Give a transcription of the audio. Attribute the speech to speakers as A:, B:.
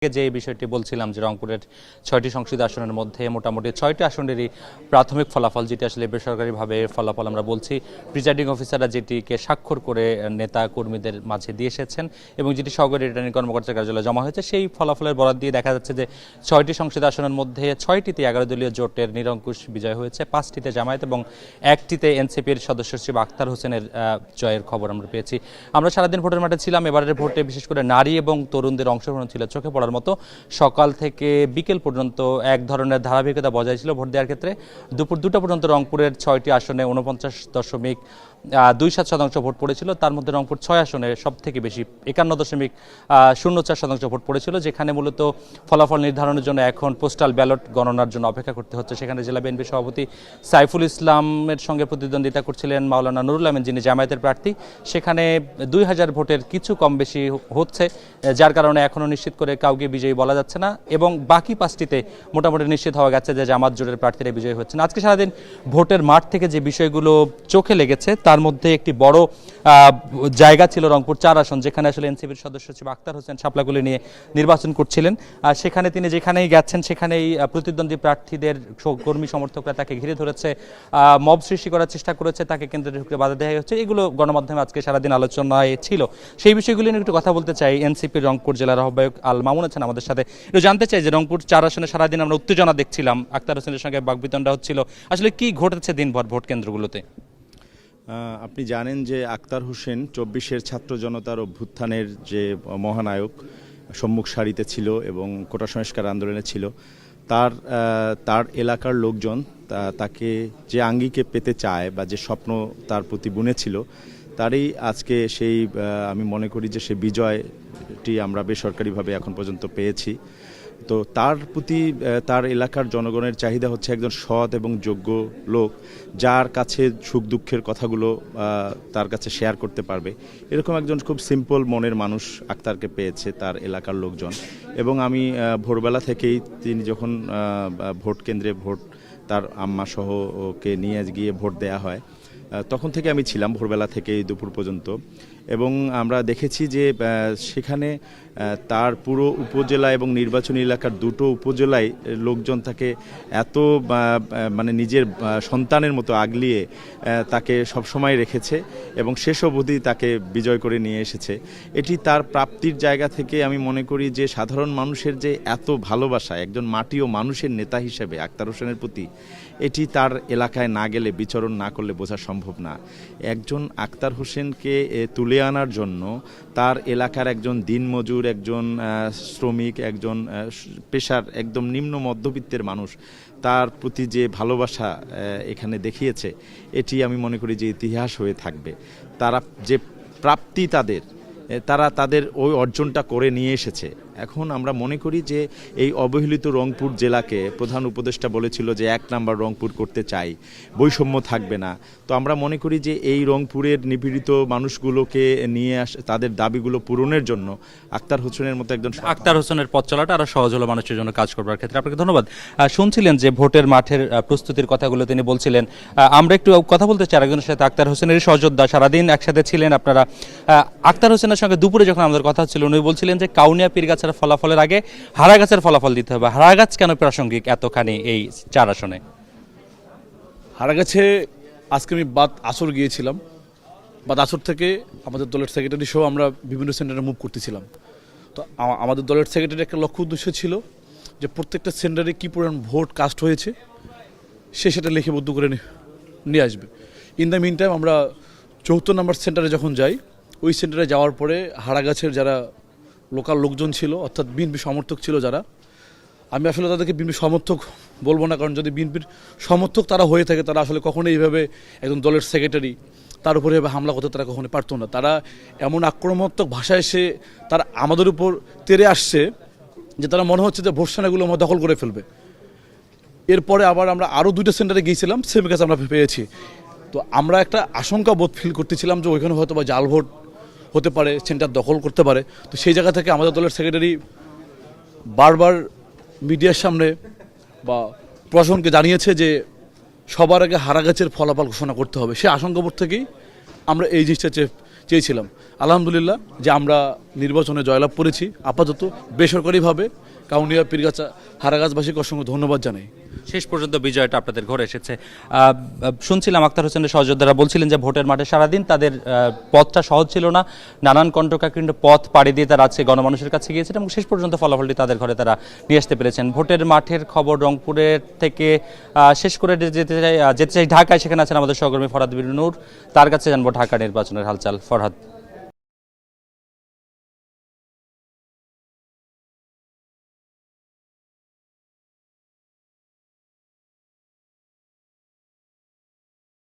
A: যে বিষয়টি বলছিলাম যে রংপুরের ৬টি সংসদীয় আসনের মধ্যে মোটামুটি ৬টি আসনেরই প্রাথমিক ফলাফল, যেটি আসলে বেসরকারিভাবে ফলাফল আমরা বলছি, প্রিজাইডিং অফিসাররা যেটিকে স্বাক্ষর করে নেতা কর্মীদের মাঝে দিয়ে এসেছেন এবং যেটি সহকারী রিটার্নিং কর্মকর্তার কার্যালয়ে জমা হয়েছে, সেই ফলাফলের বরাত দিয়ে দেখা যাচ্ছে যে ৬টি সংসদীয় আসনের মধ্যে ৬টিতে ১১ দলীয় জোটের নিরঙ্কুশ বিজয় হয়েছে, ৫টিতে জামায়াত এবং ১টিতে এনসিপির সদস্য সচিব আখতার হোসেনের জয়ের খবর আমরা পেয়েছি। আমরা সারাদিন ভোটের মাঠে ছিলাম। এবারের ভোটে বিশেষ করে নারী এবং তরুণদের অংশগ্রহণ ছিল চোখে পড়ার মতো। সকাল থেকে বিকেল পর্যন্ত এক ধরনের ধারাবাহিকতা বজায় ছিল ভোট দেওয়ার ক্ষেত্রে। দুপুর ২টা পর্যন্ত রংপুরের ৬টি আসনে ৪৯.২৭% ভোট পড়েছিল। তার মধ্যে রংপুর ৬ আসনে সব থেকে বেশি ৫১.০৪% ভোট পড়েছিল, যেখানে মূলত ফলাফল নির্ধারণের জন্য এখন পোস্টাল ব্যালট গণনার জন্য অপেক্ষা করতে হচ্ছে। সেখানে জেলা বিএনপি সভাপতি সাইফুল ইসলামের সঙ্গে প্রতিদ্বন্দ্বিতা করছিলেন মাওলানা নুরুল আমিন, যিনি জামায়াতের প্রার্থী। সেখানে ২,০০০ ভোটের কিছু কম বেশি হচ্ছে, যার কারণে এখনও নিশ্চিত করে কাউকে বিজয়ী বলা যাচ্ছে না এবং বাকি ৫টিতে মোটামুটি নিশ্চিত হওয়া গেছে যে জামাত জোটের প্রার্থীরা বিজয়ী হচ্ছেন। আজকে সারাদিন ভোটের মাঠ থেকে যে বিষয়গুলো চোখে লেগেছে তার মধ্যে একটি বড় জায়গা ছিল রংপুর ৪ আসন, যেখানে আসলে এনসিপির সদস্য সচিব আখতার হোসেন শাপলাগুলি নিয়ে নির্বাচন করছিলেন। সেখানে তিনি যেখানেই গেছেন সেখানেই প্রতিদ্বন্দ্বী প্রার্থীদের কর্মী সমর্থকরা তাকে ঘিরে ধরেছে, মব সৃষ্টি করার চেষ্টা করেছে, তাকে কেন্দ্রে ঢুকে বাধা দেওয়া হচ্ছে। এগুলো গণমাধ্যমে আজকে সারাদিন আলোচনায় ছিল। সেই বিষয়গুলি নিয়ে একটু কথা বলতে চাই। এনসিপির রংপুর জেলার আহ্বায়ক আল মামুন আছেন আমাদের সাথে। একটু জানতে চাই যে রংপুর ৪ আসনে সারাদিন আমরা উত্তেজনা দেখছিলাম, আখতার হোসেনের সঙ্গে বাকবিতণ্ডা হচ্ছিল, আসলে কি ঘটেছে দিনভর ভোট কেন্দ্রগুলোতে?
B: আপনি জানেন যে আখতার হোসেন ২৪-এর ছাত্র জনতার অভ্যুত্থানের যে মহানায়ক, সম্মুখ সারিতে ছিল এবং কোটা সংস্কার আন্দোলনে ছিল। তার এলাকার লোকজন তাকে যে আঙ্গিকে পেতে চায় বা যে স্বপ্ন তার প্রতি বুনেছিল, তারই আজকে সেই আমি মনে করি যে সেই বিজয়টি আমরা বেসরকারিভাবে এখন পর্যন্ত পেয়েছি। তো তার প্রতি তার এলাকার জনগণের চাহিদা হচ্ছে একজন সৎ এবং যোগ্য লোক, যার কাছে সুখ দুঃখের কথাগুলো তার কাছে শেয়ার করতে পারবে। এরকম একজন খুব সিম্পল মনের মানুষ আখতারকে পেয়েছে তার এলাকার লোকজন। এবং আমি ভোরবেলা থেকেই তিনি যখন ভোট কেন্দ্রে তার আম্মা সহ ওকে নিয়ে গিয়ে ভোট দেয়া হয়, তখন থেকে আমি ছিলাম ভোরবেলা থেকে দুপুর পর্যন্ত। এবং আমরা দেখেছি যে সেখানে তার পুরো উপজেলা এবং নির্বাচনী এলাকার দুটো উপজেলায় লোকজন তাকে এত মানে নিজের সন্তানের মতো আগলিয়ে তাকে সবসময় রেখেছে এবং শেষ অবধি তাকে বিজয় করে নিয়ে এসেছে। এটি তার প্রাপ্তির জায়গা থেকে আমি মনে করি যে সাধারণ মানুষের যে এত ভালোবাসা একজন মাটি ও মানুষের নেতা হিসেবে আখতার হোসেনের প্রতি, এটি তার এলাকায় না গেলে, বিচরণ না করলে বোঝা সম্ভব না। একজন আখতার হোসেনকে তুলে আনার জন্য তার এলাকার একজন দিনমজুর, একজন শ্রমিক, একজন পেশার একদম নিম্ন মধ্যবিত্তের মানুষ তার প্রতি যে ভালোবাসা এখানে দেখিয়েছে, এটি আমি মনে করি যে ইতিহাস হয়ে থাকবে। তারা যে প্রাপ্তি তাদের ওই অর্জনটা করে নিয়ে এসেছে। এখন আমরা মনে করি যে এই অবহেলিত রংপুর জেলাকে প্রধান উপদেষ্টা বলেছিল যে ১ নাম্বার রংপুর করতে চাই, বৈষম্য থাকবে না। তো আমরা মনে করি যে এই রংপুরের নিপীড়িত মানুষগুলোকে নিয়ে তাদের দাবিগুলো পূরণের জন্য আখতার হোসেনের মতো একজন
A: আখতার হোসেনের পথ চলাটা আরো সহজ হলো মানুষের জন্য কাজ করবার ক্ষেত্রে। আপনাকে ধন্যবাদ। শুনছিলেন যে ভোটের মাঠের প্রস্তুতির কথাগুলো তিনি বলছিলেন। আমরা একটু কথা বলতে চাই আরেকজনের সাথে, আখতার হোসেনের সহযোদ্ধা, সারাদিন একসাথে ছিলেন আপনারা। আখতার হোসেনের সঙ্গে দুপুরে যখন আমাদের কথা ছিল, উনি বলছিলেন যে কাউনিয়া পীরগাছার ফলাফলের আগে হারাগাছের ফলাফল দিতে হবে। হারাগাছ কেন প্রাসঙ্গিক এতখানি এই ৪ আসনে?
C: হারাগাছে আজকে আমি বাদ আসর গিয়েছিলাম। বাদ আসর থেকে আমাদের দলের সেক্রেটারি সহ আমরা বিভিন্ন সেন্টারে মুভ করতেছিলাম। তো আমাদের দলের সেক্রেটারি একটা লক্ষ্য উদ্দেশ্য ছিল যে প্রত্যেকটা সেন্টারে কী পরিমাণ ভোট কাস্ট হয়েছে সেটা লিখিবদ্ধ করে নিয়ে আসবে। ইন দ্য মিন টাইম আমরা ৭৪ নম্বর সেন্টারে যখন যাই, ওই সেন্টারে যাওয়ার পরে হারাগাছের যারা লোকাল লোকজন ছিল, অর্থাৎ বিএনপি সমর্থক ছিল যারা, আমি আসলে তাদেরকে বিএনপি সমর্থক বলবো না, কারণ যদি বিএনপির সমর্থক তারা হয়ে থাকে তারা আসলে কখনোই এইভাবে একজন দলের সেক্রেটারি তার উপরে এভাবে হামলা করতে তারা কখনোই পারতো না। তারা এমন আক্রমণাত্মক ভাষায় এসে তারা আমাদের উপর তেড়ে আসছে যে তারা মনে হচ্ছে যে ভোটসানাগুলো আমরা দখল করে ফেলবে। এরপরে আবার আমরা আরও 2টা সেন্টারে গিয়েছিলাম, সেম কাজ আমরা পেয়েছি। তো আমরা একটা আশঙ্কা বোধ ফিল করতেছিলাম যে ওইখানে হয়তো বা জাল ভোট হতে পারে, সেন্টার দখল করতে পারে। তো সেই জায়গা থেকে আমাদের দলের সেক্রেটারি বারবার মিডিয়ার সামনে বা প্রশাসনকে জানিয়েছে যে সবার আগে হারাগাছের ফলাফল ঘোষণা করতে হবে। সে আশঙ্কাবোধ থেকেই আমরা এই জিনিসটা চেয়েছিলাম। আলহামদুলিল্লাহ যে আমরা নির্বাচনে জয়লাভ করেছি আপাতত বেসরকারিভাবে। কাউনিয়া পীরগাছা হারাগাছবাসীকে অসংখ্য ধন্যবাদ জানাই।
A: শেষ পর্যন্ত বিজয়টা আপনাদের ঘরে এসেছে। শুনছিলাম আক্তার হোসেনের সহযোদ্ধারা বলছিলেন যে ভোটের মাঠে সারাদিন তাদের পথটা সহজ ছিল না, নানান কণ্টকাকীর্ণ পথ পাড়ি দিয়ে তারা আজকে গণমানুষের কাছে গিয়েছেন এবং শেষ পর্যন্ত ফলাফলটি তাদের ঘরে তারা নিয়ে আসতে পেরেছেন। ভোটের মাঠের খবর রংপুরের থেকে শেষ করে যেতে চাই ঢাকায়, সেখানে আছেন আমাদের সহকর্মী ফরহাদ বিন নূর, তার কাছে জানবো ঢাকা নির্বাচনের হালচাল। ফরহাদ।